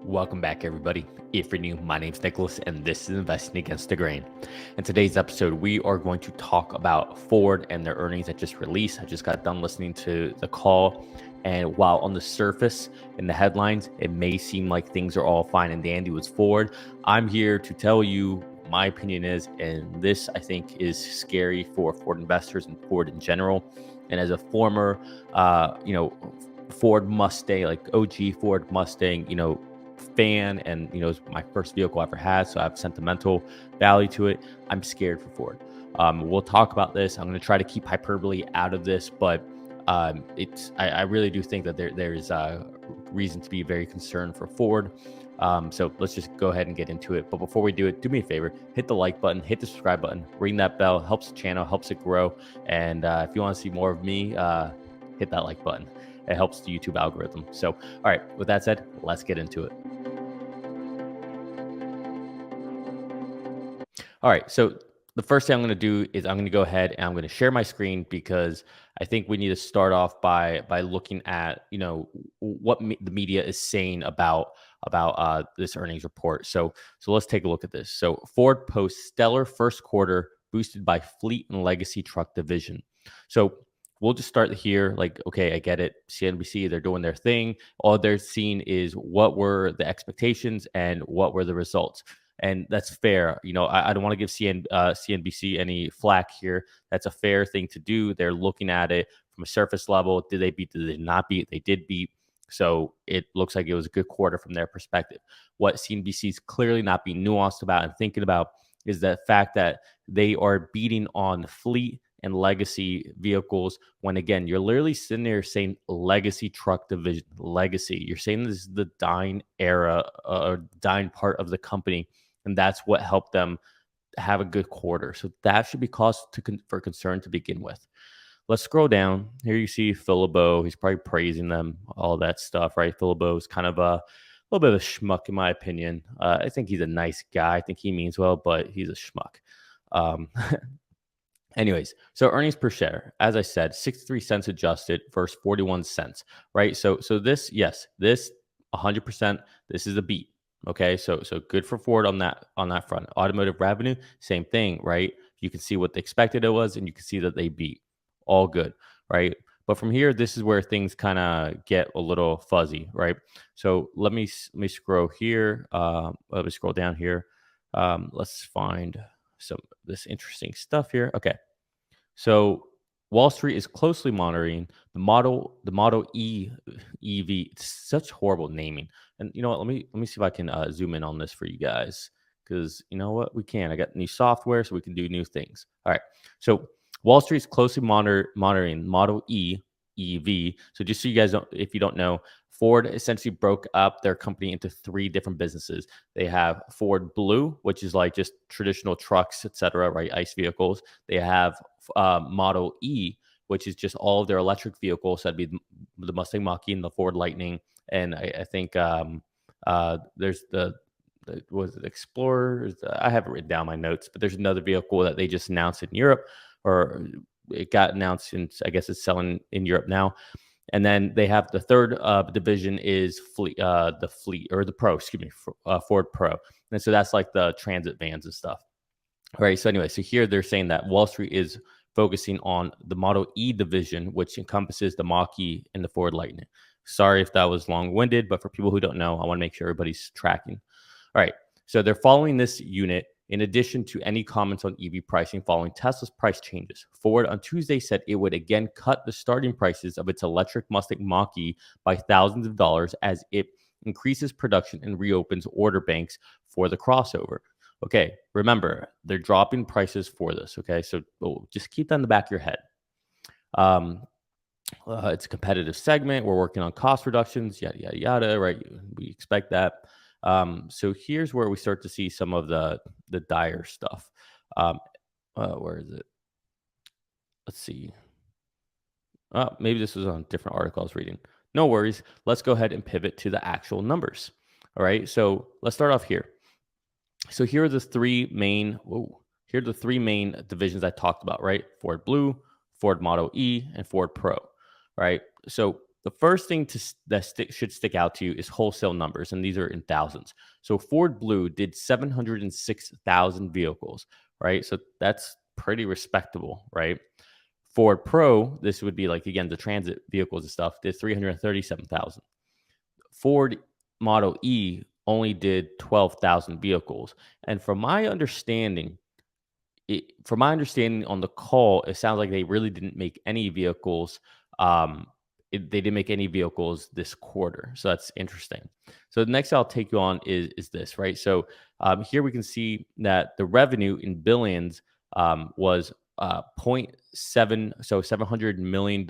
Welcome back, everybody. If you're new, my name's Nicholas, and this is Investing Against the Grain. In today's episode, we are going to talk about Ford and their earnings that just released. I just got done listening to the call, and while on the surface, in the headlines, it may seem like things are all fine and dandy with Ford, I'm here to tell you my opinion is, and this I think is scary for Ford investors and Ford in general. And as a former, Ford Mustang, like OG Ford Mustang, fan, and it's my first vehicle I ever had, so I have sentimental value to it. I'm scared for Ford. We'll talk about this. I'm going to try to keep hyperbole out of this, but I really do think that there's reason to be very concerned for Ford. So let's just go ahead and get into it. But before we do it, do me a favor, hit the like button, hit the subscribe button, ring that bell. Helps the channel, helps it grow. And if you want to see more of me, hit that like button. It helps the YouTube algorithm. So, all right, with that said, let's get into it. All right, so the first thing I'm going to do is I'm going to go ahead and I'm going to share my screen because I think we need to start off by looking at what the media is saying about this earnings report. So let's take a look at this. So Ford posts stellar first quarter boosted by fleet and legacy truck division. So we'll just start here. Like, okay, I get it. CNBC, they're doing their thing. All they're seeing is what were the expectations and what were the results. And that's fair. I don't want to give CNBC any flack here. That's a fair thing to do. They're looking at it from a surface level. Did they beat? Did they not beat? They did beat. So it looks like it was a good quarter from their perspective. What CNBC is clearly not being nuanced about and thinking about is the fact that they are beating on fleet and legacy vehicles when, again, you're literally sitting there saying legacy truck division, legacy. You're saying this is the dying era or dying part of the company. And that's what helped them have a good quarter. So that should be cause for concern to begin with. Let's scroll down. Here you see Philbo. He's probably praising them, all that stuff, right? Philbo is kind of a little bit of a schmuck, in my opinion. I think he's a nice guy. I think he means well, but he's a schmuck. Anyways, so earnings per share, as I said, 63 cents adjusted versus 41 cents, right? So this, yes, this 100%, this is a beat. Okay, so good for Ford on that front. Automotive revenue, same thing, right? You can see what they expected it was, and you can see that they beat. All good, right? But from here, this is where things kind of get a little fuzzy, right? So let me scroll here. Let me scroll down here. Let's find some of this interesting stuff here. Okay, so Wall Street is closely monitoring the Model E EV. It's such horrible naming. And you know what? Let me see if I can zoom in on this for you guys, because you know what, we can. I got new software, so we can do new things. All right. So Wall Street is closely monitoring Model E EV. So just so you guys don't, if you don't know, Ford essentially broke up their company into three different businesses. They have Ford Blue, which is like just traditional trucks, etc., right? ICE vehicles. They have Model E, which is just all of their electric vehicles. That'd be the Mustang Mach-E and the Ford Lightning. And I think there's the was it Explorer? I haven't written down my notes, but there's another vehicle that they just announced in Europe, or it got announced, and I guess it's selling in Europe now. And then they have the third division is the fleet or the Pro, excuse me, Ford Pro. And so that's like the transit vans and stuff. All right. So anyway, so here they're saying that Wall Street is focusing on the Model E division, which encompasses the Mach-E and the Ford Lightning. Sorry if that was long-winded, but for people who don't know, I want to make sure everybody's tracking. All right. So they're following this unit in addition to any comments on EV pricing following Tesla's price changes. Ford on Tuesday said it would again cut the starting prices of its electric Mustang Mach-E by thousands of dollars as it increases production and reopens order banks for the crossover. Okay, remember, they're dropping prices for this, okay? So just keep that in the back of your head. It's a competitive segment. We're working on cost reductions, yada, yada, yada, right? We expect that. So here's where we start to see some of the dire stuff. Where is it? Let's see. Maybe this was on a different article I was reading. No worries. Let's go ahead and pivot to the actual numbers. All right, so let's start off here. So here are the three main divisions I talked about, right? Ford Blue, Ford Model E, and Ford Pro, right? So the first thing should stick out to you is wholesale numbers, and these are in thousands. So Ford Blue did 706,000 vehicles, right? So that's pretty respectable, right? Ford Pro, this would be like again the transit vehicles and stuff, did 337,000. Ford Model E only did 12,000 vehicles. And from my understanding on the call, it sounds like they really didn't make any vehicles. Um, they didn't make any vehicles this quarter, so that's interesting. So the next I'll take you on is this, right? So here we can see that the revenue in billions was point 0.7, so $700 million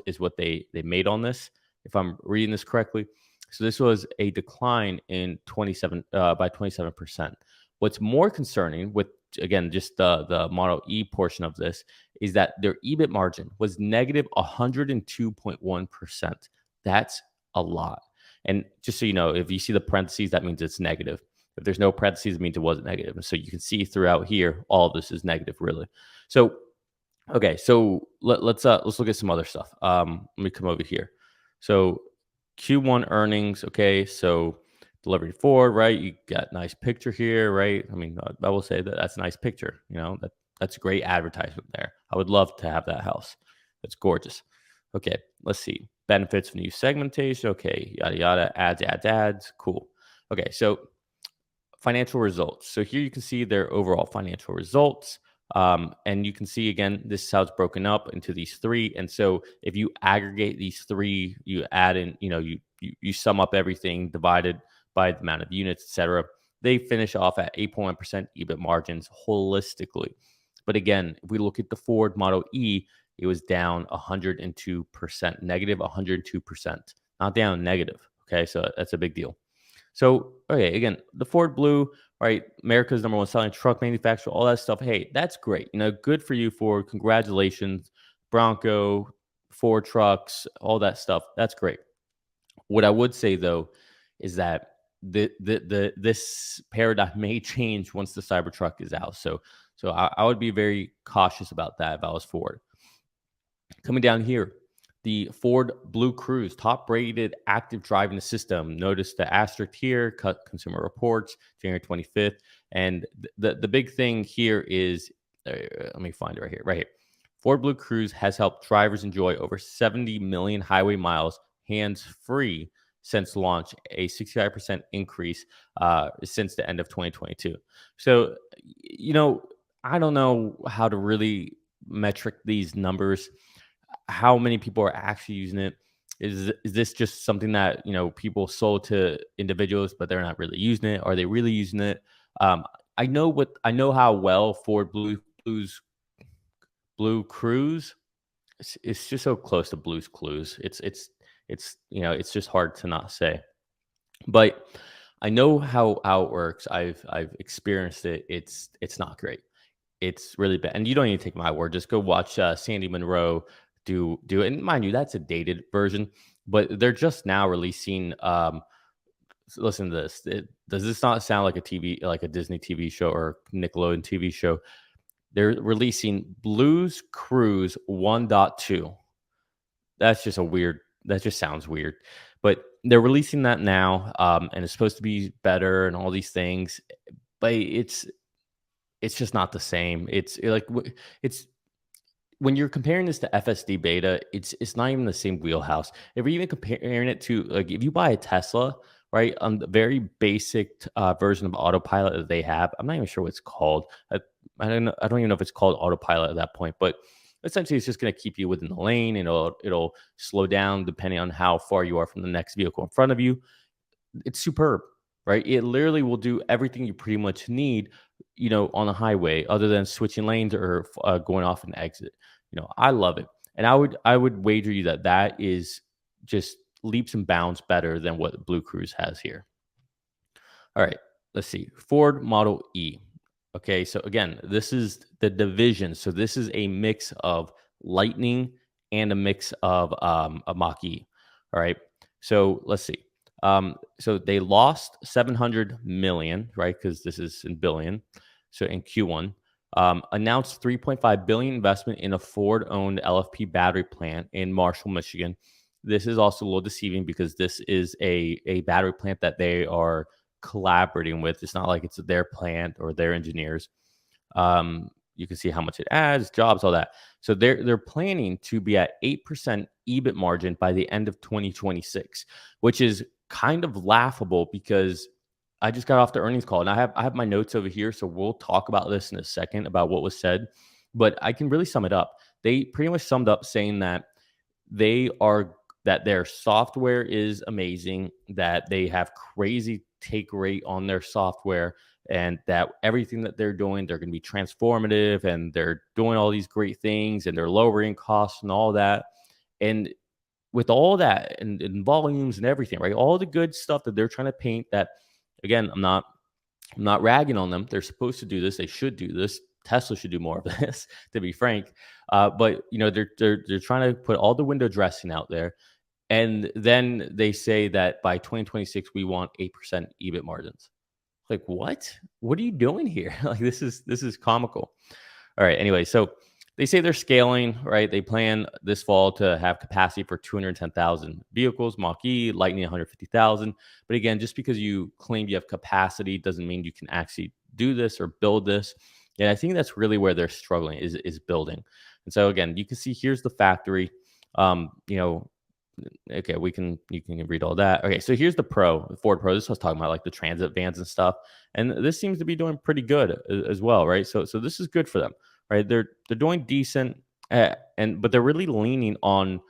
is what they made on this, if I'm reading this correctly. So this was a decline in 27 by 27%. What's more concerning with again just the Model E portion of this is that their EBIT margin was negative 102.1%. That's a lot. And just so you know, if you see the parentheses, that means it's negative. If there's no parentheses, it means it wasn't negative. And so you can see throughout here, all of this is negative, really. So okay, so let's look at some other stuff. Let me come over here. So Q1 earnings. Okay, so delivery forward, right? You got nice picture here, right? I mean, I will say that that's a nice picture. You know that's great advertisement there. I would love to have that house. It's gorgeous. Okay, let's see benefits of new segmentation. Okay, yada yada, ads. Cool. Okay, so financial results. So here you can see their overall financial results. And you can see again, this is how it's broken up into these three. And so if you aggregate these three, you add in, you sum up everything divided by the amount of units, etc. They finish off at 8.1% EBIT margins holistically. But again, if we look at the Ford Model E, it was down 102%, negative 102%, not down, negative. Okay, so that's a big deal. So, okay, again, the Ford Blue, right? America's number one selling truck manufacturer, all that stuff. Hey, that's great. Good for you, Ford. Congratulations, Bronco, Ford trucks, all that stuff. That's great. What I would say though is that this paradigm may change once the Cybertruck is out. So I would be very cautious about that if I was Ford. Coming down here, the Ford Blue Cruise, top rated active driving system. Notice the asterisk here, cut Consumer Reports, January 25th. And the big thing here is, let me find it right here, right here. Ford Blue Cruise has helped drivers enjoy over 70 million highway miles hands-free since launch, a 65% increase since the end of 2022. So, I don't know how to really metric these numbers, how many people are actually using it. Is this just something that people sold to individuals but they're not really using it? Are they really using it? I know how well Ford Blue Cruise, it's just so close to Blue's Clues. It's just hard to not say. But I know how it works. I've experienced it. It's not great. It's really bad. And you don't need to take my word. Just go watch Sandy Monroe do it. And mind you, that's a dated version, but they're just now releasing. Listen to this. Does this not sound like like a Disney TV show or Nickelodeon TV show? They're releasing Blues Cruise 1.2. That just sounds weird. But they're releasing that now, and it's supposed to be better and all these things. But it's just not the same. It's when you're comparing this to FSD beta, it's not even the same wheelhouse. If you're even comparing it to, like, if you buy a Tesla, right, on the very basic version of autopilot that they have, I'm not even sure what it's called. I don't know. I don't even know if it's called autopilot at that point, but essentially it's just going to keep you within the lane, and it'll slow down depending on how far you are from the next vehicle in front of you. It's superb, right? It literally will do everything you pretty much need, on the highway, other than switching lanes or going off an exit. I love it, and I would wager you that is just leaps and bounds better than what Blue Cruise has here. All right, let's see. Ford Model E. Okay, so again, this is the division. So this is a mix of Lightning and a mix of a Mach-E. All right, so let's see. So they lost 700 million, right? Because this is in billion. So in Q1, announced 3.5 billion investment in a Ford-owned LFP battery plant in Marshall, Michigan. this is also a little deceiving because this is a battery plant that they are collaborating with. It's not like it's their plant or their engineers. You can see how much it adds, jobs, all that. So they're planning to be at 8% EBIT margin by the end of 2026, which is kind of laughable because I just got off the earnings call and I have my notes over here, so we'll talk about this in a second about what was said, but I can really sum it up. They pretty much summed up saying that they are that their software is amazing, that they have crazy take rate on their software, and that everything that they're doing, they're going to be transformative and they're doing all these great things and they're lowering costs and all that. And with all that and volumes and everything, right? All the good stuff that they're trying to paint that again, I'm not ragging on them. They're supposed to do this. They should do this. Tesla should do more of this, to be frank. But they're trying to put all the window dressing out there, and then they say that by 2026 we want 8% EBIT margins. Like what? What are you doing here? Like this is comical. All right. Anyway, so they say they're scaling, right? They plan this fall to have capacity for 210,000 vehicles, Mach-E, Lightning 150,000. But again, just because you claim you have capacity doesn't mean you can actually do this or build this. And I think that's really where they're struggling is building. And so again, you can see here's the factory. Um, you know, okay, you can read all that. Okay, so here's the Ford Pro. This was talking about like the transit vans and stuff, and this seems to be doing pretty good as well, right? So this is good for them, right? They're doing decent, but they're really leaning on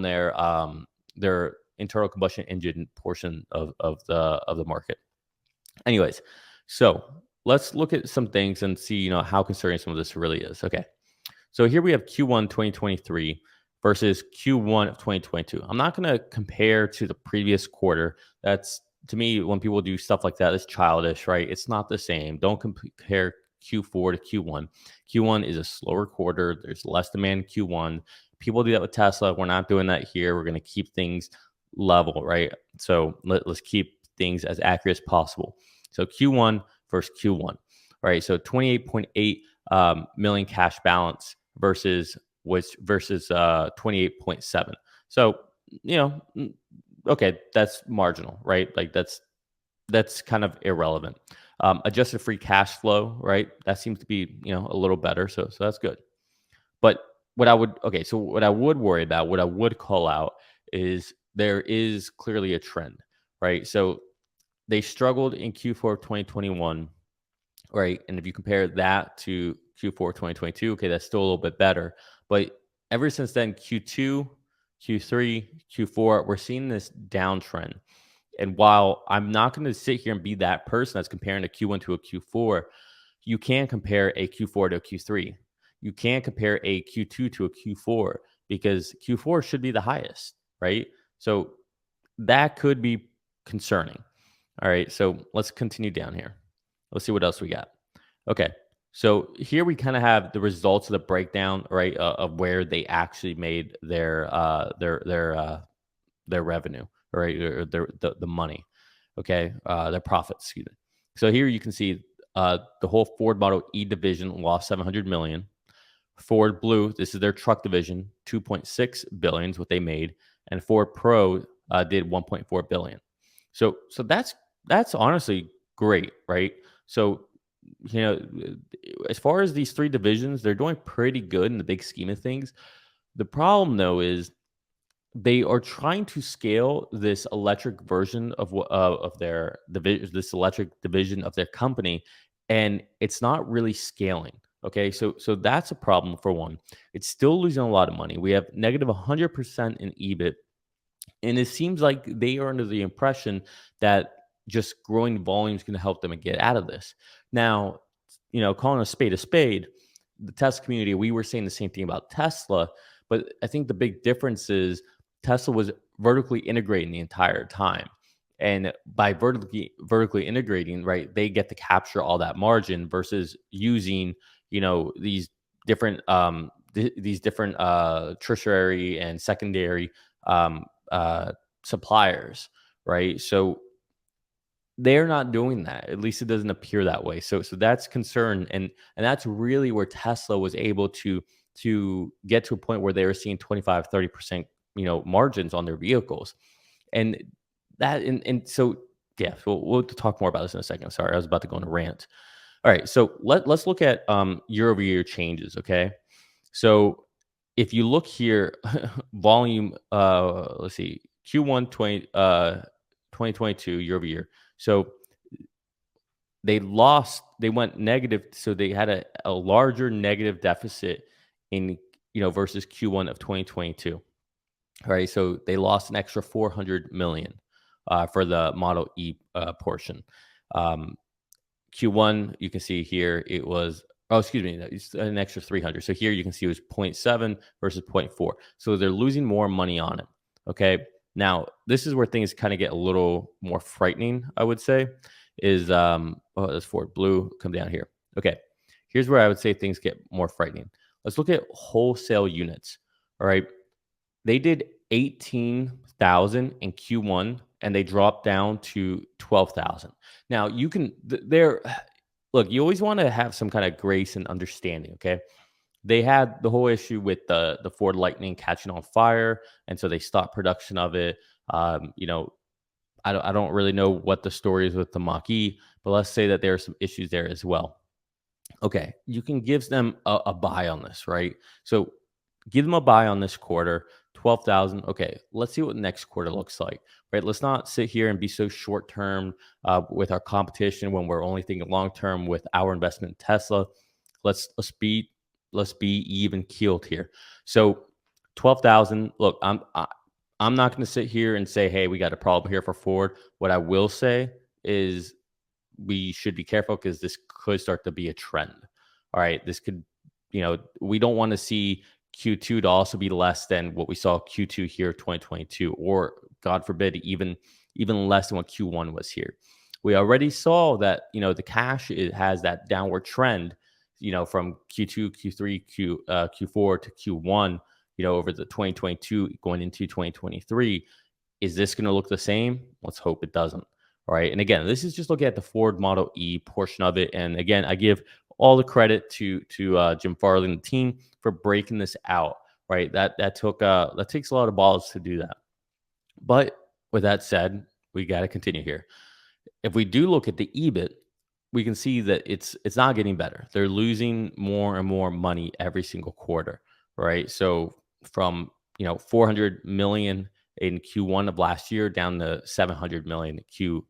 their internal combustion engine portion of the market. Anyways, so let's look at some things and see how concerning some of this really is. Okay, so here we have Q1 2023 versus Q1 of 2022. I'm not going to compare to the previous quarter. That's to me, when people do stuff like that, it's childish, right? It's not the same. Don't compare Q4 to Q1. Q1 is a slower quarter. There's less demand in Q1. People do that with Tesla. We're not doing that here. We're going to keep things level, right? So let's keep things as accurate as possible. So Q1 versus Q1, right? So 28.8 million cash balance versus 28.7. So, okay, that's marginal, right? Like that's kind of irrelevant. Adjusted free cash flow, right? That seems to be, a little better. So that's good. But what I would worry about, what I would call out is there is clearly a trend, right? So they struggled in Q4 of 2021, right? And if you compare that to Q4 2022, okay, that's still a little bit better. But ever since then, Q2, Q3, Q4, we're seeing this downtrend. And while I'm not going to sit here and be that person that's comparing a Q1 to a Q4, you can compare a Q4 to a Q3. You can compare a Q2 to a Q4 because Q4 should be the highest, right? So that could be concerning. All right, so let's continue down here. Let's see what else we got. Okay, so here we kind of have the results of the breakdown, right, of where they actually made their revenue, right, or the money. Okay, their profits. Excuse me. So here you can see the whole Ford Model E division lost 700 million. Ford Blue, this is their truck division, 2.6 billion is what they made, and Ford Pro did 1.4 billion. So that's honestly great, right? So you know, as far as these three divisions, they're doing pretty good in the big scheme of things. The problem though is they are trying to scale this electric version of their division, this electric division of their company, and it's not really scaling. Okay, so that's a problem for one. It's still losing a lot of money. We have negative 100% in EBIT, and it seems like they are under the impression that just growing volume is going to help them get out of this. Now, calling a spade, the Tesla community, we were saying the same thing about Tesla, but I think the big difference is Tesla was vertically integrating the entire time. And by vertically integrating, right, they get to capture all that margin versus using, these different tertiary and secondary um, suppliers, right? So they're not doing that. At least it doesn't appear that way. So that's concern, and that's really where Tesla was able to get to a point where they were seeing 25, 30% margins on their vehicles. And and so yeah, we'll talk more about this in a second. Sorry, I was about to go on a rant. All right, so let's look at year over year changes. Okay, so if you look here, volume, let's see, Q1 2022 year over year. So they went negative. So they had a larger negative deficit in, versus Q1 of 2022. All right. So they lost an extra 400 million for the Model E portion. Um, Q1, you can see here it was, oh, excuse me, it's an extra 300. So here you can see it was zero point 0.7 versus zero point 0.4. So they're losing more money on it. Okay. Now, this is where things kind of get a little more frightening, I would say, is, oh, that's Ford Blue, come down here. Okay. Here's where I would say things get more frightening. Let's look at wholesale units. All right. They did 18,000 in Q1 and they dropped down to 12,000. Now, you can they're look, you always want to have some kind of grace and understanding, okay? They had the whole issue with the Ford Lightning catching on fire, and so they stopped production of it. I don't really know what the story is with the Mach-E, but let's say that there are some issues there as well. Okay, you can give them a buy on this, right? So give them a buy on this quarter, 12,000. Okay, let's see what next quarter looks like, right? Let's not sit here and be so short term with our competition when we're only thinking long term with our investment in Tesla. Let's be even keeled here. So 12,000. Look, I'm not going to sit here and say, hey, we got a problem here for Ford. What I will say is we should be careful because this could start to be a trend. All right. This could, we don't want to see Q2 to also be less than what we saw Q2 here 2022, or God forbid, even less than what Q1 was here. We already saw that, the cash, it has that downward trend, from Q2, Q3, Q4 to Q1, over the 2022 going into 2023. Is this going to look the same? Let's hope it doesn't. All right. And again, this is just looking at the Ford Model E portion of it. And again, I give all the credit to Jim Farley and the team for breaking this out. Right. That takes a lot of balls to do that. But with that said, we got to continue here. If we do look at the EBIT, we can see that it's not getting better. They're losing more and more money every single quarter, right? So from 400 million in Q1 of last year down to 700 million in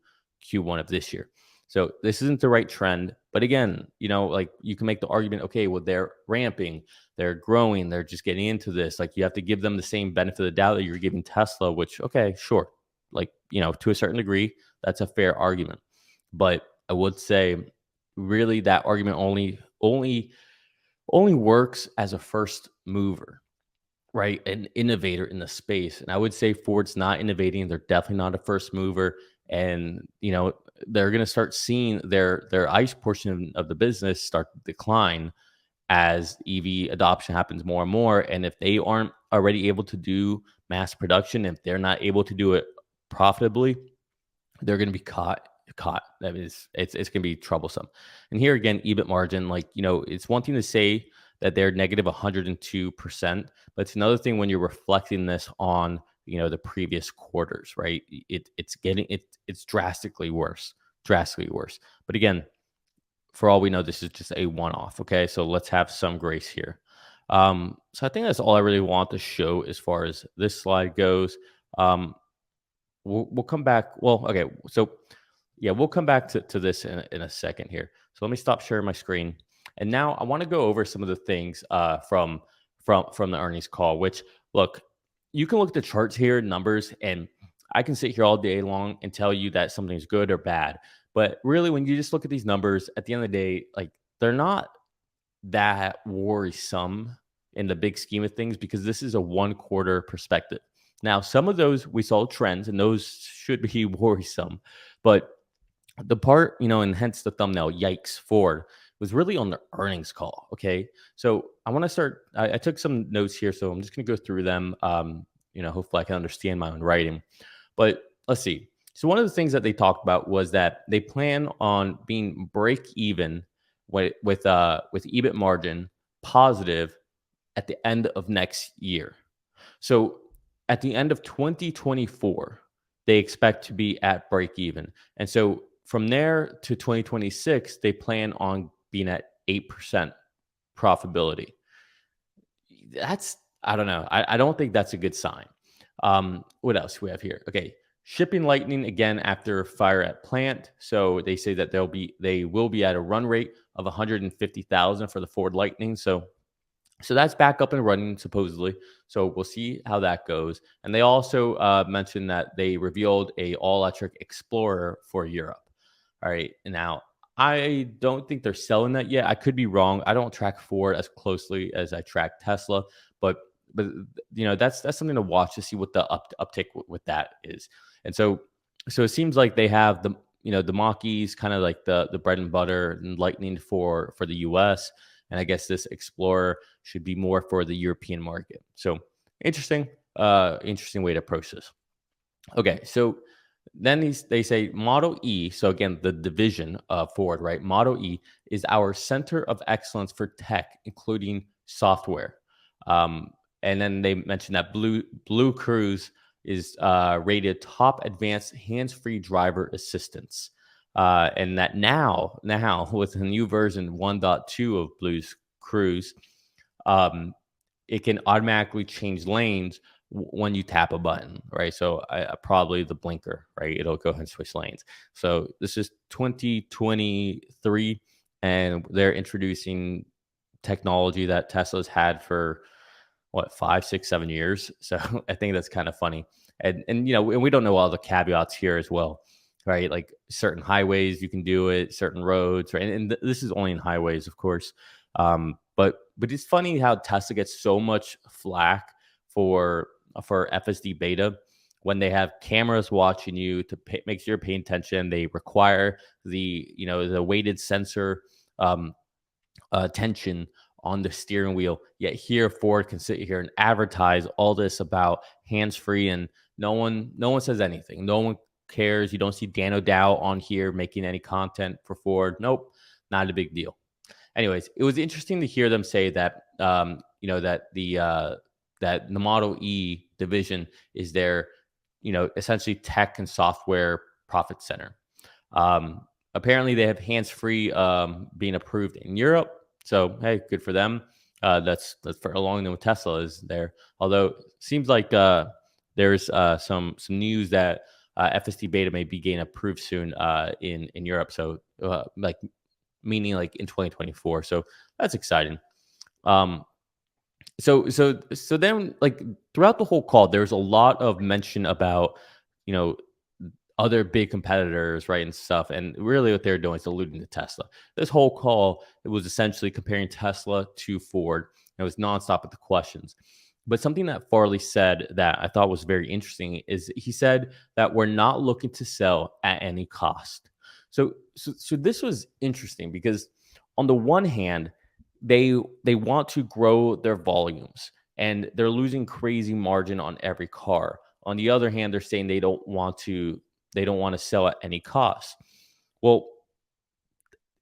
Q1 of this year. So this isn't the right trend. But again, like you can make the argument, okay, well, they're ramping, they're growing, they're just getting into this. Like you have to give them the same benefit of the doubt that you're giving Tesla, which, okay, sure. Like, to a certain degree, that's a fair argument. But I would say really that argument only works as a first mover, right? An innovator in the space. And I would say Ford's not innovating. They're definitely not a first mover. And, they're going to start seeing their ICE portion of the business start to decline as EV adoption happens more and more. And if they aren't already able to do mass production, if they're not able to do it profitably, they're going to be caught. That is, it's going to be troublesome. And here again, EBIT margin, like, it's one thing to say that they're negative 102%, but it's another thing when you're reflecting this on, the previous quarters, right? It's drastically worse. But again, for all we know, this is just a one-off. Okay, so let's have some grace here. So I think that's all I really want to show as far as this slide goes. We'll come back. Well, okay, so yeah, we'll come back to this in a second here. So let me stop sharing my screen, and now I want to go over some of the things from the earnings call. Which, look, you can look at the charts here, numbers, and I can sit here all day long and tell you that something's good or bad. But really, when you just look at these numbers, at the end of the day, like, they're not that worrisome in the big scheme of things because this is a one quarter perspective. Now, some of those we saw trends and those should be worrisome, but the part, and hence the thumbnail, yikes, Ford, was really on the earnings call. Okay. So I want to start, I took some notes here, so I'm just going to go through them. Hopefully I can understand my own writing, but let's see. So one of the things that they talked about was that they plan on being break even with EBIT margin positive at the end of next year. So at the end of 2024, they expect to be at break even. And so from there to 2026, they plan on being at 8% profitability. That's, I don't know. I don't think that's a good sign. What else we have here? Okay. Shipping Lightning again after fire at plant. So they say that they will be at a run rate of 150,000 for the Ford Lightning. So that's back up and running supposedly. So we'll see how that goes. And they also mentioned that they revealed a all electric Explorer for Europe. All right. Now I don't think they're selling that yet. I could be wrong. I don't track Ford as closely as I track Tesla, but but that's something to watch to see what the uptick with that is. And so it seems like they have the Mach-E's kind of like the bread and butter and Lightning for the US. And I guess this Explorer should be more for the European market. So interesting, interesting way to approach this. Okay, so then they say Model E. So again, the division of Ford, right? Model E is our center of excellence for tech, including software. Um, and then they mentioned that Blue Cruise is rated top advanced hands-free driver assistance. And that now with the new version 1.2 of Blue's Cruise, um, it can automatically change lanes when you tap a button, right? So probably the blinker, right? It'll go ahead and switch lanes. So this is 2023, and they're introducing technology that Tesla's had for what 5, 6, 7 years. So I think that's kind of funny. And we don't know all the caveats here as well, right? Like certain highways you can do it, certain roads, right? And this is only in highways, of course. But it's funny how Tesla gets so much flack for FSD beta when they have cameras watching you to make sure you're paying attention. They require the weighted sensor tension on the steering wheel. Yet here, Ford can sit here and advertise all this about hands free, and no one says anything. No one cares. You don't see Dan O'Dow on here making any content for Ford. Nope, not a big deal. Anyways, it was interesting to hear them say that that the Model E division is their essentially tech and software profit center. Um, Apparently, they have hands free being approved in Europe. So hey, good for them. That's for along with Tesla is there. Although it seems like there's some news that FSD beta may be getting approved soon in Europe. So like meaning like in 2024. So that's exciting. Um, so then like throughout the whole call, there's a lot of mention about you know other big competitors, right, and stuff. And really, what they're doing is alluding to Tesla. This whole call it was essentially comparing Tesla to Ford. And it was nonstop with the questions. But something that Farley said that I thought was very interesting is he said that we're not looking to sell at any cost. So this was interesting because on the one hand, they want to grow their volumes and they're losing crazy margin on every car. On the other hand, they're saying they don't want to sell at any cost. Well,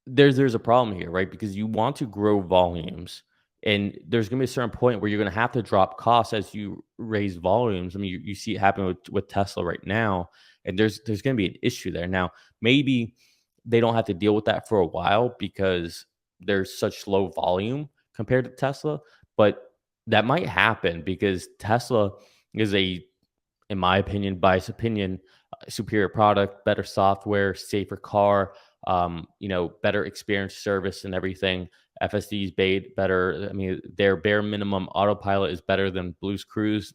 there's a problem here, right? Because you want to grow volumes, and there's going to be a certain point where you're going to have to drop costs as you raise volumes. I mean, you see it happen with Tesla right now, and there's going to be an issue there. Now, maybe they don't have to deal with that for a while because there's such low volume compared to Tesla, but that might happen because Tesla is in my opinion, biased opinion, superior product, better software, safer car, better experience, service, and everything. FSD's better. I mean, their bare minimum autopilot is better than Blue's Cruise.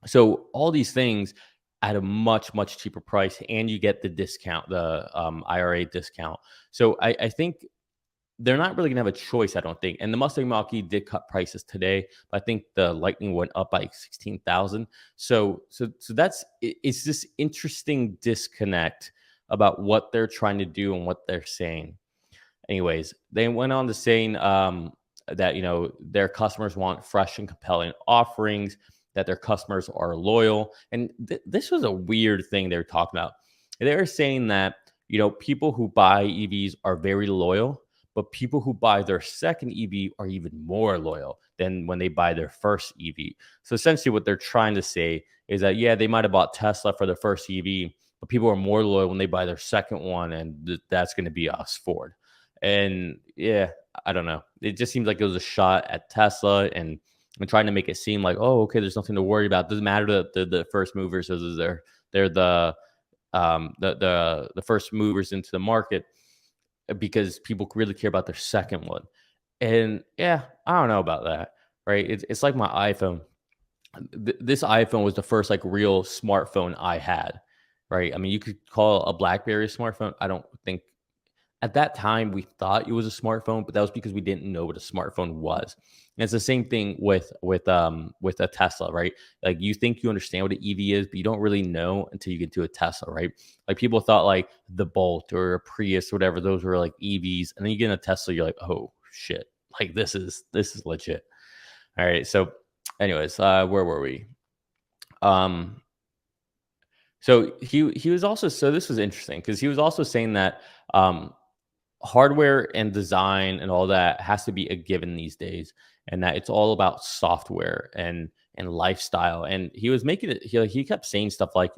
So all these things at a much much cheaper price, and you get the discount, the IRA discount. So I think they're not really gonna have a choice, I don't think. And the Mustang Mach-E did cut prices today, but I think the Lightning went up by 16,000. So it's this interesting disconnect about what they're trying to do and what they're saying. Anyways, they went on to saying that their customers want fresh and compelling offerings, that their customers are loyal, and this was a weird thing they were talking about. They were saying that people who buy EVs are very loyal, but people who buy their second EV are even more loyal. than when they buy their first EV. So essentially, what they're trying to say is that, yeah, they might have bought Tesla for their first EV, but people are more loyal when they buy their second one, and that's going to be us, Ford. And yeah, I don't know. It just seems like it was a shot at Tesla and trying to make it seem like, oh, okay, there's nothing to worry about. Doesn't matter that the first movers, so they're the first movers into the market because people really care about their second one. And yeah, I don't know about that. Right? It's like my iPhone. This iPhone was the first like real smartphone I had. Right? I mean, you could call a BlackBerry a smartphone. I don't think at that time we thought it was a smartphone, but that was because we didn't know what a smartphone was. And it's the same thing with a Tesla, right? Like you think you understand what an EV is, but you don't really know until you get to a Tesla, right? Like people thought like the Bolt or a Prius, whatever, those were like EVs, and then you get in a Tesla, you're like, oh shit, like this is legit. All right, so anyways, where were we? Um, so he was also, so this was interesting because he was also saying that um hardware and design and all that has to be a given these days, and that it's all about software and lifestyle. And he was making it, he kept saying stuff like,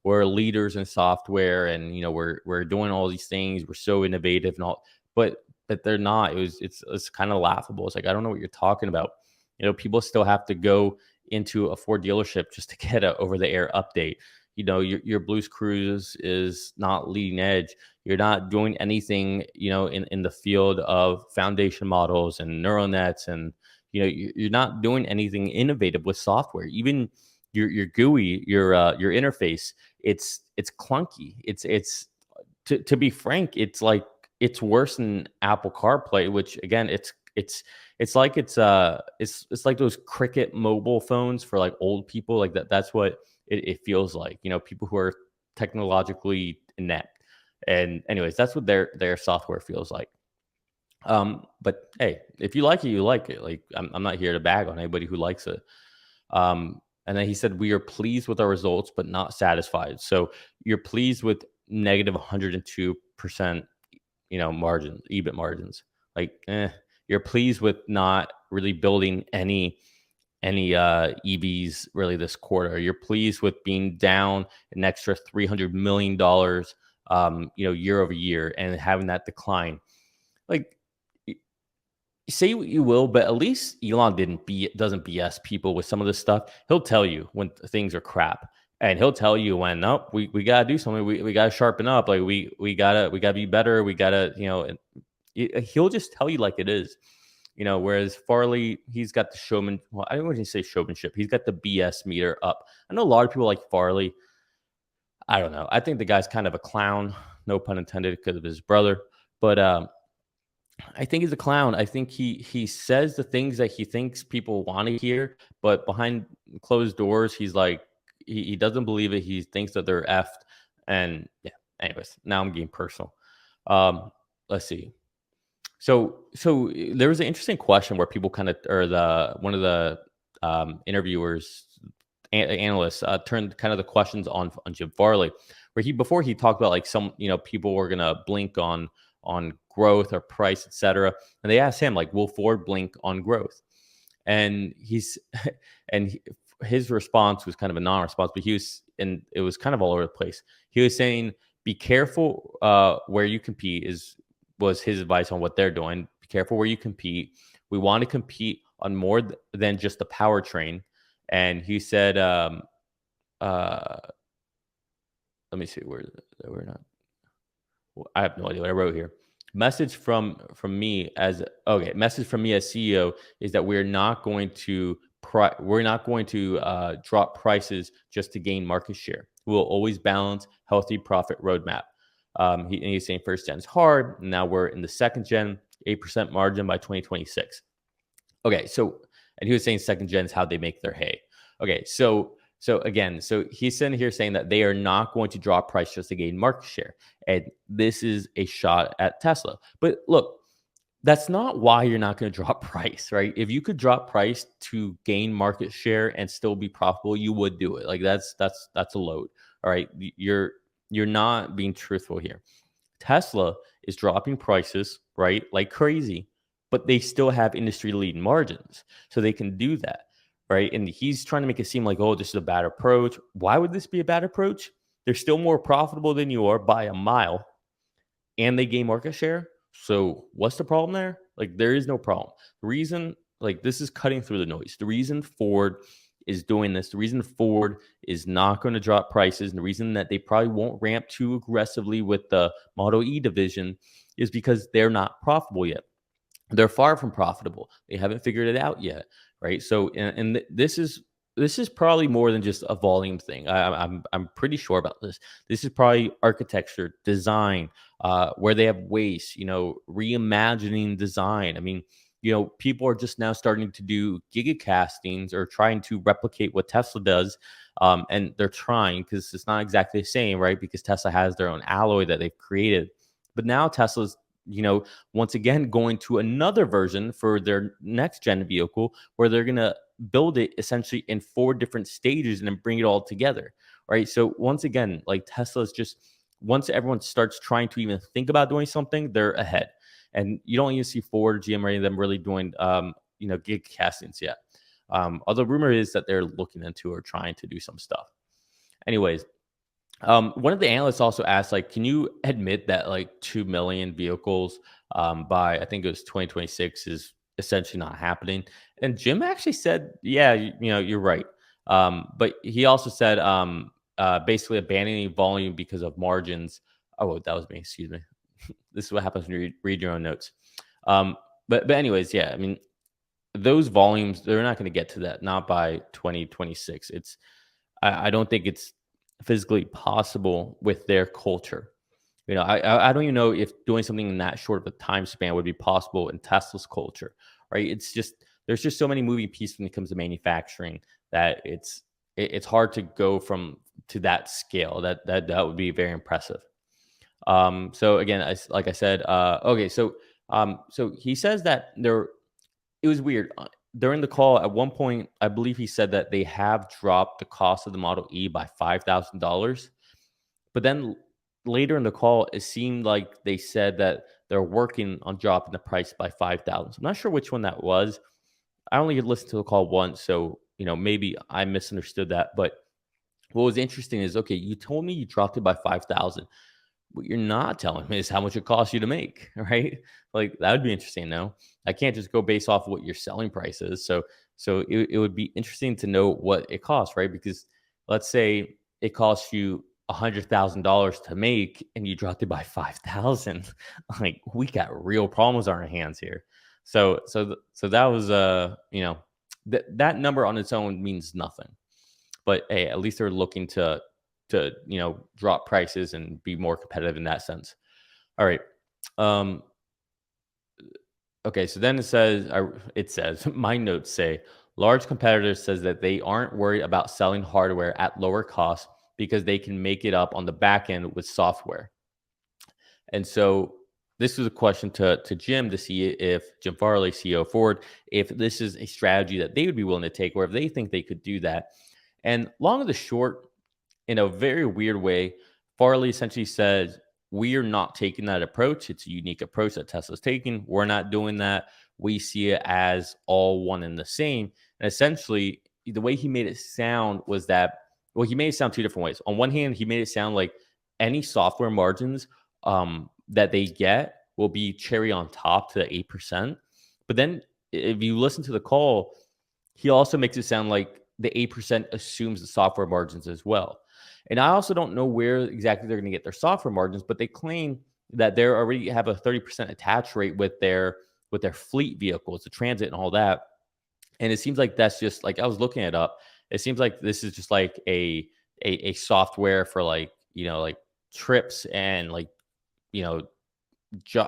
we're leaders in software, and we're doing all these things, we're so innovative and all, but they're not. It's kind of laughable. It's like, I don't know what you're talking about. People still have to go into a Ford dealership just to get a over the air update. Your Blues Cruise is not leading edge. You're not doing anything, in the field of foundation models and neural nets, and you're not doing anything innovative with software. Even your GUI, your interface, it's clunky. It's to be frank, it's like it's worse than Apple CarPlay, which again, it's like those Cricket mobile phones for like old people, like that. That's what it feels like. People who are technologically inept. And anyways, that's what their software feels like. But hey, if you like it, you like it. Like I'm not here to bag on anybody who likes it. And then he said, we are pleased with our results, but not satisfied. So you're pleased with negative 102%, margin, EBIT margins. Like, you're pleased with not really building any EVs really this quarter. You're pleased with being down an extra $300 million, year over year, and having that decline. Like, say what you will, but at least Elon doesn't BS people with some of this stuff. He'll tell you when things are crap, and he'll tell you when, nope, we gotta do something. We gotta sharpen up. Like we gotta be better. We gotta, he'll just tell you like it is. Whereas Farley, he's got the showman. Well, I don't want to say showmanship. He's got the BS meter up. I know a lot of people like Farley. I don't know. I think the guy's kind of a clown, no pun intended, because of his brother. But I think he's a clown. I think he says the things that he thinks people want to hear, but behind closed doors, he's like he doesn't believe it. He thinks that they're effed. And yeah. Anyways, now I'm getting personal. Let's see. So there was an interesting question where people kind of, or the one of the interviewers, analysts, turned kind of the questions on Jim Farley, where before he talked about like some people were gonna blink on growth or price, etc. And they asked him like, will Ford blink on growth? And and his response was kind of a non-response, but and it was kind of all over the place. He was saying, be careful where you compete was his advice on what they're doing. Be careful where you compete. We want to compete on more than just the powertrain. And he said, let me see where we're not. I have no idea what I wrote here. Message from me as CEO is that we're not going to drop prices just to gain market share. We will always balance healthy profit roadmap. He's saying first gen's hard. Now we're in the second gen, 8% margin by 2026. Okay, and he was saying second gen is how they make their hay. Okay, so he's sitting here saying that they are not going to drop price just to gain market share, and this is a shot at Tesla. But look, that's not why you're not going to drop price, right? If you could drop price to gain market share and still be profitable, you would do it. Like that's a load. All right, you're not being truthful here. Tesla is dropping prices, right, like crazy, but they still have industry leading margins. So they can do that. Right. And he's trying to make it seem like, oh, this is a bad approach. Why would this be a bad approach? They're still more profitable than you are by a mile, and they gain market share. So what's the problem there? Like, there is no problem. The reason, like, this is cutting through the noise. The reason Ford is doing this, the reason Ford is not going to drop prices, and the reason that they probably won't ramp too aggressively with the Model E division is because they're not profitable yet. They're far from profitable. They haven't figured it out yet, right? So, this is probably more than just a volume thing. I'm pretty sure about this. This is probably architecture, design, where they have waste. Reimagining design. I mean, people are just now starting to do gigacastings or trying to replicate what Tesla does, and they're trying because it's not exactly the same, right? Because Tesla has their own alloy that they've created, but now Tesla's once again going to another version for their next gen vehicle where they're going to build it essentially in 4 different stages and then bring it all together, right? So once again, like, Tesla's just, once everyone starts trying to even think about doing something, they're ahead. And you don't even see Ford, GM, or any of them really doing gig castings yet. Although rumor is that they're looking into or trying to do some stuff. Anyways, one of the analysts also asked, like, can you admit that like 2 million vehicles by, I think it was 2026, is essentially not happening? And Jim actually said, yeah, you're right. But he also said, basically abandoning volume because of margins. Oh, that was me. Excuse me. This is what happens when you read your own notes. But anyways, yeah, I mean, those volumes, they're not going to get to that, not by 2026. I don't think it's physically possible with their culture. I don't even know if doing something in that short of a time span would be possible in Tesla's culture, right? It's just, there's just so many moving pieces when it comes to manufacturing that it's hard to go from to that scale. That would be very impressive. So again, like I said, okay, so he says that it was weird. During the call, at one point, I believe he said that they have dropped the cost of the Model E by $5,000. But then later in the call, it seemed like they said that they're working on dropping the price by 5,000. So I'm not sure which one that was. I only listened to the call once, so maybe I misunderstood that. But what was interesting is, okay, you told me you dropped it by 5,000. What you're not telling me is how much it costs you to make, right? Like, that would be interesting. No, I can't just go based off of what your selling price is. So it would be interesting to know what it costs, right? Because let's say it costs you $100,000 to make and you dropped it by 5,000. Like, we got real problems on our hands here. So that was that number on its own means nothing. But hey, at least they're looking to drop prices and be more competitive in that sense. All right. Um, okay. So then it says my notes say large competitors says that they aren't worried about selling hardware at lower costs because they can make it up on the back end with software. And so this was a question to Jim to see if Jim Farley, CEO of Ford, if this is a strategy that they would be willing to take, or if they think they could do that. And long of the short, in a very weird way, Farley essentially says, we are not taking that approach. It's a unique approach that Tesla's taking. We're not doing that. We see it as all one and the same. And essentially, the way he made it sound was that, well, he made it sound 2 different ways. On one hand, he made it sound like any software margins that they get will be cherry on top to the 8%. But then if you listen to the call, he also makes it sound like the 8% assumes the software margins as well. And I also don't know where exactly they're going to get their software margins, but they claim that they already have a 30% attach rate with their fleet vehicles, the transit and all that. And it seems like that's just like, I was looking it up. It seems like this is just like a software for like, like trips and like, you know,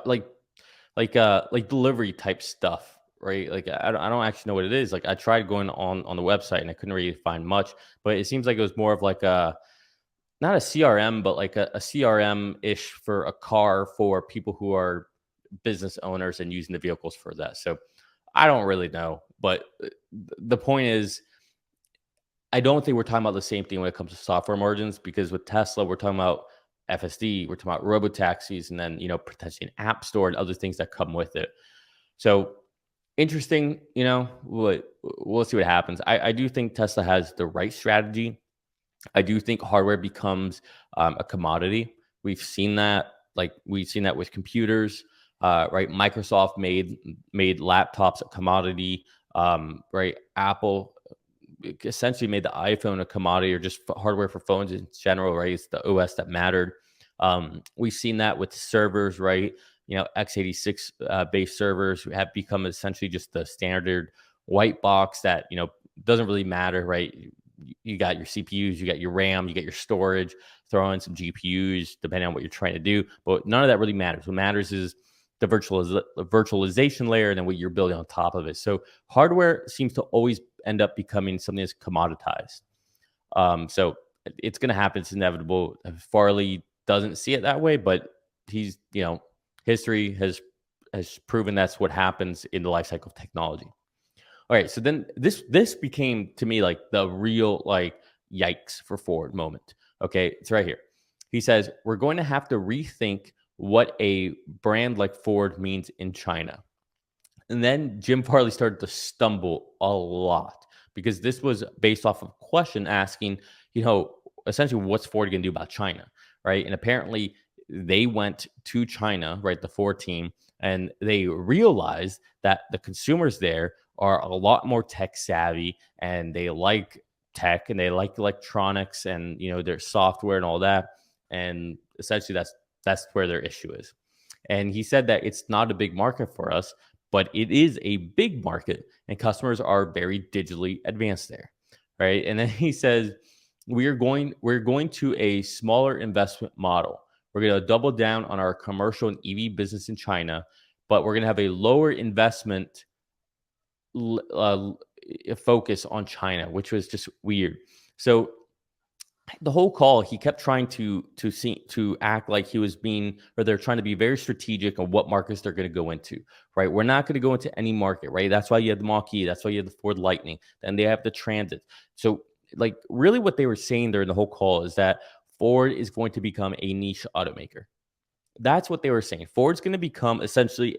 like delivery type stuff, right? Like, I don't actually know what it is. Like, I tried going on the website and I couldn't really find much, but it seems like it was more of like a, not a CRM, but like a CRM ish for a car for people who are business owners and using the vehicles for that. So I don't really know, but the point is, I don't think we're talking about the same thing when it comes to software margins, because with Tesla, we're talking about FSD, we're talking about robo taxis, and then potentially an app store and other things that come with it. So interesting, we'll see what happens. I do think Tesla has the right strategy. I do think hardware becomes a commodity. We've seen that with computers, right? Microsoft made laptops a commodity, right? Apple essentially made the iPhone a commodity, or just hardware for phones in general, right? It's the OS that mattered. We've seen that with servers, right? x86 based servers have become essentially just the standard white box that doesn't really matter, right? You got your CPUs, you got your RAM, you got your storage, throw in some GPUs depending on what you're trying to do, but none of that really matters. What matters is the virtualization layer and then what you're building on top of it. So hardware seems to always end up becoming something that's commoditized. So it's going to happen. It's inevitable. Farley doesn't see it that way, but history has proven that's what happens in the life cycle of technology. All right, so then this became to me like the real like yikes for Ford moment. Okay, it's right here. He says we're going to have to rethink what a brand like Ford means in China. And then Jim Farley started to stumble a lot because this was based off of a question asking, essentially what's Ford going to do about China, right? And apparently they went to China, right, the Ford team, and they realized that the consumers there are a lot more tech savvy and they like tech and they like electronics and their software and all that. And essentially that's where their issue is. And he said that it's not a big market for us, but it is a big market and customers are very digitally advanced there. Right. And then he says, we're going to a smaller investment model. We're going to double down on our commercial and EV business in China, but we're going to have a lower investment uh, focus on China, which was just weird. So the whole call, he kept trying to act like he was being, or they're trying to be very strategic on what markets they're going to go into, right? We're not going to go into any market, right? That's why you have the Mach-E, that's why you have the Ford Lightning, then they have the Transit. So, like, really, what they were saying during the whole call is that Ford is going to become a niche automaker. That's what they were saying. Ford's going to become essentially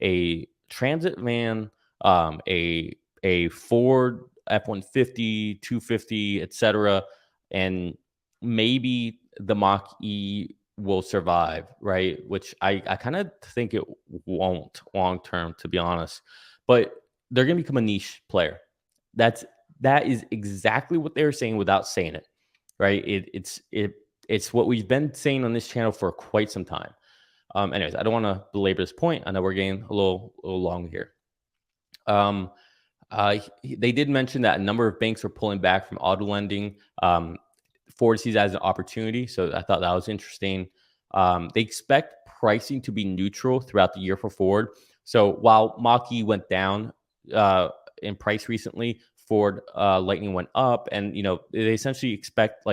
a transit van, a Ford F-150, 250, etc., and maybe the Mach E will survive, right? Which I kind of think it won't long term, to be honest. But they're going to become a niche player. That's that is exactly what they were saying without saying it, right? It's what we've been saying on this channel for quite some time. Anyways, I don't want to belabor this point. I know we're getting a little long here. Um, they did mention that a number of banks are pulling back from auto lending. Ford sees that as an opportunity, so I thought that was interesting. They expect pricing to be neutral throughout the year for Ford. So while Mach-E went down in price recently, Ford Lightning went up, and they essentially expect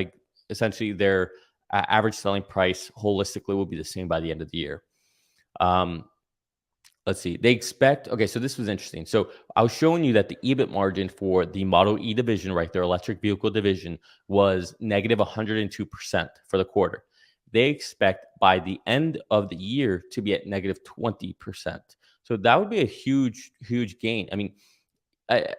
essentially their average selling price holistically will be the same by the end of the year. Um, let's see. They expect, okay, so this was interesting. So I was showing you that the EBIT margin for the Model E division, right, their electric vehicle division, was negative 102% for the quarter. They expect by the end of the year to be at negative 20%. So that would be a huge, huge gain. I mean,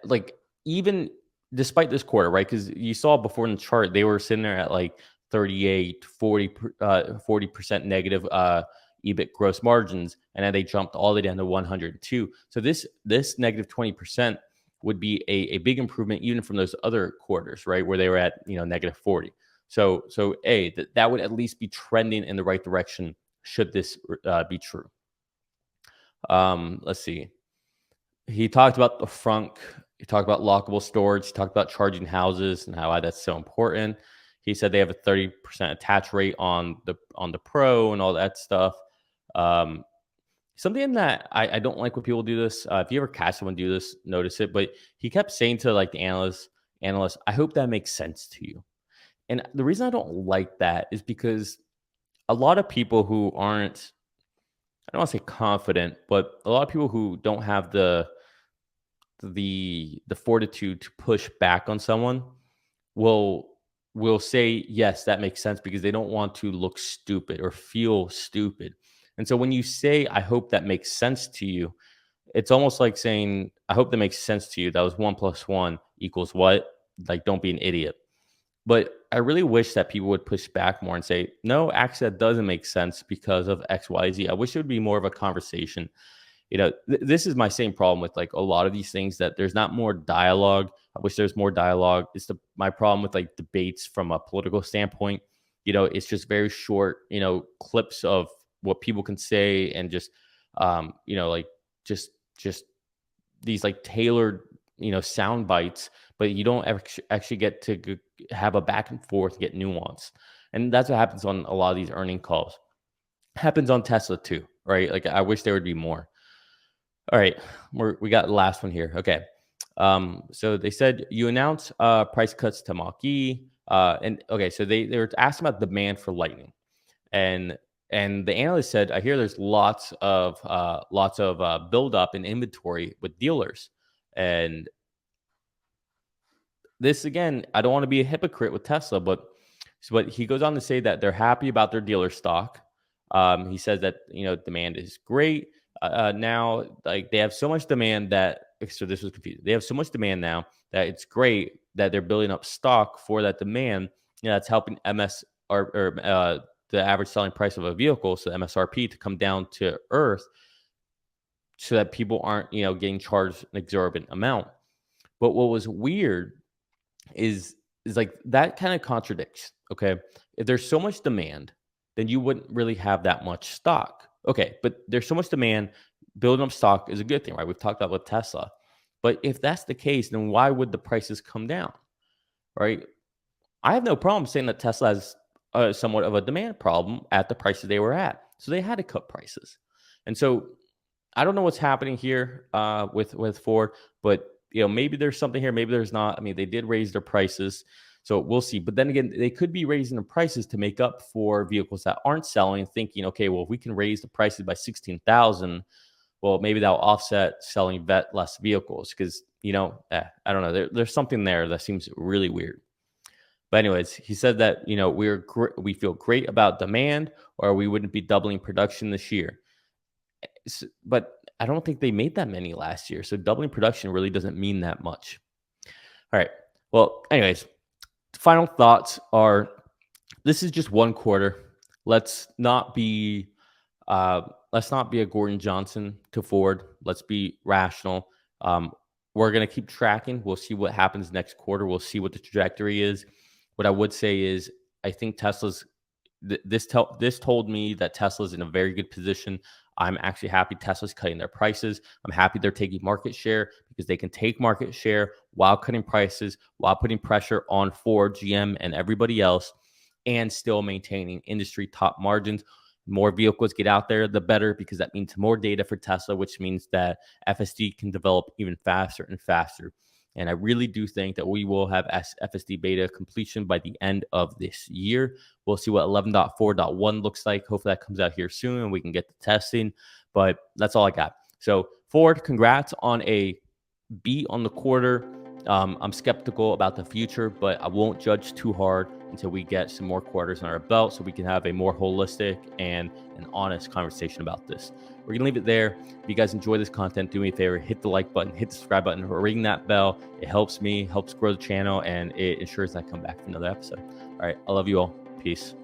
like even despite this quarter, right? Because you saw before in the chart, they were sitting there at like 38, 40% negative EBIT gross margins, and then they jumped all the way down to 102. So this negative 20% would be a big improvement even from those other quarters, right? Where they were at negative 40. So that would at least be trending in the right direction should this be true. Let's see. He talked about the frunk. He talked about lockable storage. He talked about charging houses and how that's so important. He said they have a 30% attach rate on the Pro and all that stuff. Um, something that I don't like when people do this. If you ever catch someone do this, notice it. But he kept saying to like the analyst, I hope that makes sense to you. And the reason I don't like that is because a lot of people who aren't, I don't want to say confident, but a lot of people who don't have the fortitude to push back on someone will say yes, that makes sense, because they don't want to look stupid or feel stupid. And so when you say I hope that makes sense to you, It's almost like saying, I hope that makes sense to you. That was 1 plus 1 equals what? Like, don't be an idiot. But I really wish that people would push back more and say, no, actually, that doesn't make sense because of X, Y, Z. I wish it would be more of a conversation. This is my same problem with like a lot of these things, that there's not more dialogue. I wish there's more dialogue. It's my problem with like debates from a political standpoint. It's just very short, clips of what people can say, and just like just these like tailored, sound bites, but you don't actually get to have a back and forth, get nuance. And that's what happens on a lot of these earning calls. Happens on Tesla too, right? Like, I wish there would be more. All right, we got the last one here. Okay. So they said you announce price cuts to Mach-E. And okay, so they were asking about demand for Lightning. And the analyst said, I hear there's lots of build up in inventory with dealers. And this, again, I don't want to be a hypocrite with Tesla, but he goes on to say that they're happy about their dealer stock. He says that demand is great now. Like, they have so much demand that, so this was confusing. They have so much demand now that it's great that they're building up stock for that demand. That's helping the average selling price of a vehicle, so MSRP, to come down to earth, so that people aren't getting charged an exorbitant amount. But what was weird is like, that kind of contradicts. Okay, if there's so much demand, then you wouldn't really have that much stock. Okay, but there's so much demand, building up stock is a good thing, right? We've talked about with Tesla. But if that's the case, then why would the prices come down, right? I have no problem saying that Tesla has somewhat of a demand problem at the prices they were at, so they had to cut prices. And so I don't know what's happening here with Ford, but maybe there's something here, maybe there's not. I mean, they did raise their prices, so we'll see. But then again, they could be raising the prices to make up for vehicles that aren't selling, thinking, okay, well, if we can raise the prices by 16,000, well, maybe that'll offset selling less vehicles, because I don't know. There's something there that seems really weird. But anyways, he said that we feel great about demand, or we wouldn't be doubling production this year. But I don't think they made that many last year. So doubling production really doesn't mean that much. All right. Well, anyways, final thoughts are, this is just one quarter. Let's not be a Gordon Johnson to Ford. Let's be rational. We're going to keep tracking. We'll see what happens next quarter. We'll see what the trajectory is. What I would say is, I think this told me that Tesla's in a very good position. I'm actually happy Tesla's cutting their prices. I'm happy they're taking market share, because they can take market share while cutting prices, while putting pressure on Ford, GM, and everybody else, and still maintaining industry top margins. More vehicles get out there, the better, because that means more data for Tesla, which means that FSD can develop even faster and faster. And I really do think that we will have FSD beta completion by the end of this year. We'll see what 11.4.1 looks like. Hopefully that comes out here soon and we can get the testing. But that's all I got. So Ford, congrats on a beat on the quarter. I'm skeptical about the future, but I won't judge too hard until we get some more quarters on our belt, so we can have a more holistic and an honest conversation about this. We're going to leave it there. If you guys enjoy this content, do me a favor, hit the like button, hit the subscribe button, ring that bell. It helps me, helps grow the channel, and it ensures I come back for another episode. All right. I love you all. Peace.